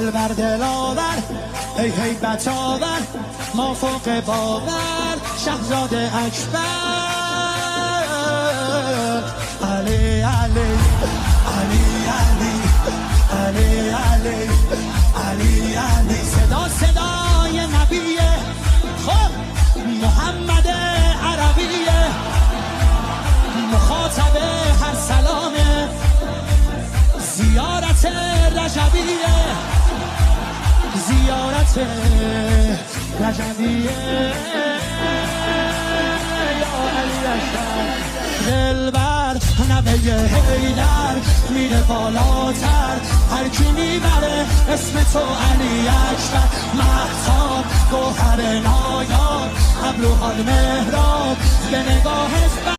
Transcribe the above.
دلبر دلاور هی هی بتاور ما فوق باور شهزاده اکبر علی علی علی علی علی علی علی علی صدا صدای نبیه خب محمد عربیه مخاطب هر سلامه زیارت رجبیه زیارت رجبیه یا علی اکبر دلبر نبه حیدر میره بالاتر هر کی میبره اسم تو علی اکبر مهتاب گوهر نایاب ابروهای مهراب به نگاه